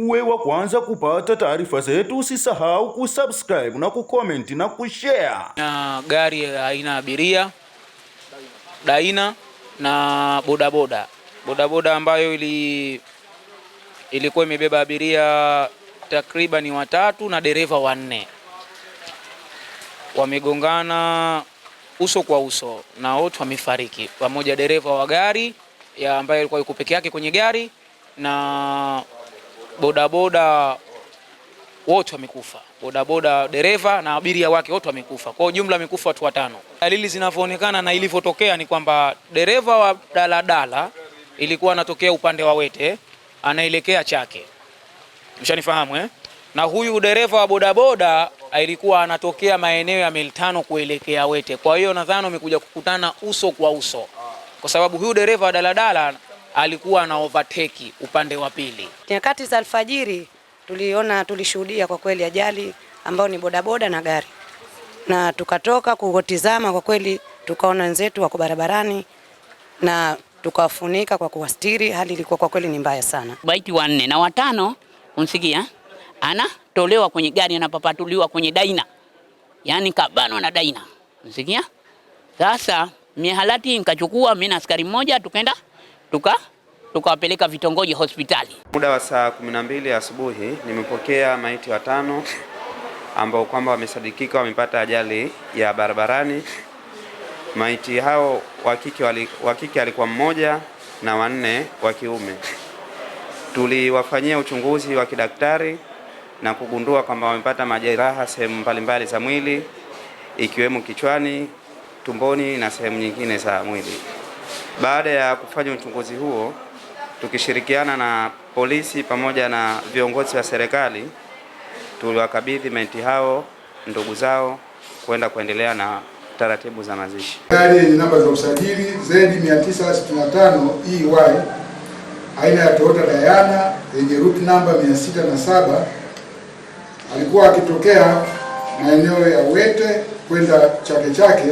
uwe wa kwanza kupata taarifa zetu, usisahau kusubscribe na kucomment na kushare. Na gari aina abiria Daina na bodaboda ambayo ilikuwa imebeba abiria takriban 3 na dereva 4. Wamegongana uso kwa uso na wote wamefariki, pamoja dereva wa gari ambaye alikuwa yuko peke yake kwenye gari na bodaboda wote wamekufa. Bodaboda dereva na abiria wake wote wamekufa. Kwa jumla wamekufa watu 5. Dalili zinavyoonekana na ilivyotokea ni kwamba dereva wa daladala ilikuwa anatokea upande wa Wete anaelekea Chake. Mshanifahamu Na huyu dereva wa bodaboda ilikuwa anatokea maeneo ya Miltano kuelekea Wete. Kwa hiyo nadhani wamekuja kukutana uso kwa uso. Kwa sababu huyu dereva wa daladala alikuwa ana overtake upande wa pili. Nyakati za alfajiri tulishuhudia kwa kweli ajali ambao ni bodaboda na gari. Na tukatoka kutizama, kwa kweli tukaona wenzetu wako barabarani na tukawafunika kwa kuwastiri. Hali ilikuwa kwa kweli ni mbaya sana. Baiti 4 na 5 unsikia anatolewa kwenye gari, anapapatuliwa kwenye Daina. Yaani kabano na Daina. Unsikia? Sasa mihalati nikachukua mimi na askari mmoja tukaenda tukawapeleka Vitongoji hospitali. Muda wa saa 12 asubuhi nimepokea maiti 5 ambao kwamba wamesadikika wamepata ajali ya barabarani. Maiti hao wa kike alikuwa mmoja na 4 wa kiume. Tuliwafanyia uchunguzi wa kidaktari na kugundua kwamba wamepata majeraha sehemu mbalimbali za mwili ikiwemo kichwani, tumboni na sehemu nyingine za mwili. Baada ya kufanya uchunguzi huo, tukishirikiana na polisi pamoja na viongozi wa serikali, tuliwakabidhi maiti hao ndugu zao kwenda kuendelea na taratibu za mazishi. Gari yenye namba za usajili Z965 EY aina ya Toyota Diana yenye route number 607 alikuwa akitokea maeneo ya Wete kwenda Chake,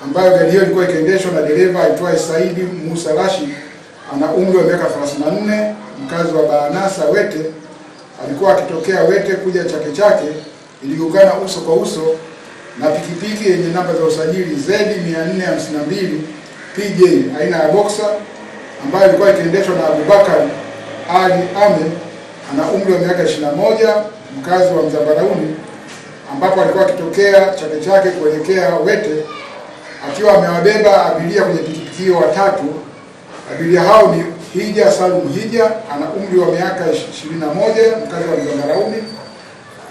ambayo gari hiyo ilikuwa ikiendeshwa na dereva aitwaye Saidi Musa Rashid, ana umri wa miaka 34, mkazi wa Baanasa Wete. Alikuwa akitokea Wete kuja Chake, iligongana uso kwa uso na pikipiki yenye namba za usajili Z452 PJ aina ya Boxer, ambayo ilikuwa ikiendeshwa na Abubakar Ali Ame, ana umri wa miaka 21, mkazi wa Mzambarauni, ambapo alikuwa akitokea Chake kuelekea Wete akiwa amewabeba abiria kwenye pikipiki hiyo 3. Abiria hao ni Hija Salum Hija, ana umri wa miaka 21, mkazi wa Mzambarauni;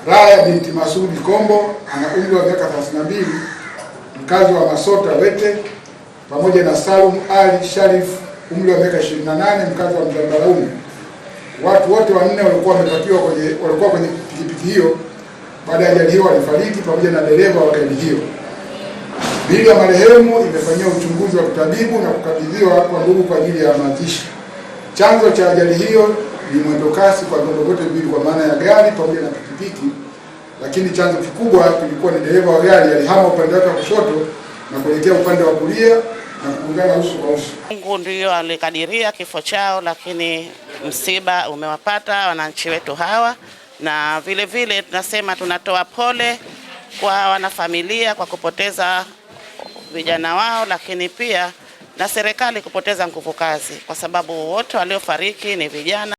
Raya binti Masudi Kombo, ana umri wa miaka 32, mkazi wa Masota Wete, pamoja na Salum Ali Sharif, umri wa miaka 28, mkazi wa Mzambarauni. Watu wote 4 walikuwa kwenye pikipiki hiyo. Baada ya ajali hiyo walifariki pamoja na dereva wa gari hiyo. Miili ya marehemu imefanyiwa uchunguzi wa kitabibu na kukabidhiwa kwa ndugu kwa ajili ya mazishi. Chanzo cha ajali hiyo ni mwendo kasi kwa vyombo vyote viwili, kwa maana ya gari pamoja na pikipiki, lakini chanzo kikubwa kilikuwa ni dereva wa gari alihama upande wake wa kushoto na kuelekea upande wa kulia na kugongana uso kwa uso. Mungu ndio alikadiria kifo chao, lakini msiba umewapata wananchi wetu hawa, na vile vile tunasema tunatoa pole kwa wanafamilia kwa kupoteza vijana wao, lakini pia na serikali kupoteza nguvu kazi, kwa sababu wote waliofariki ni vijana.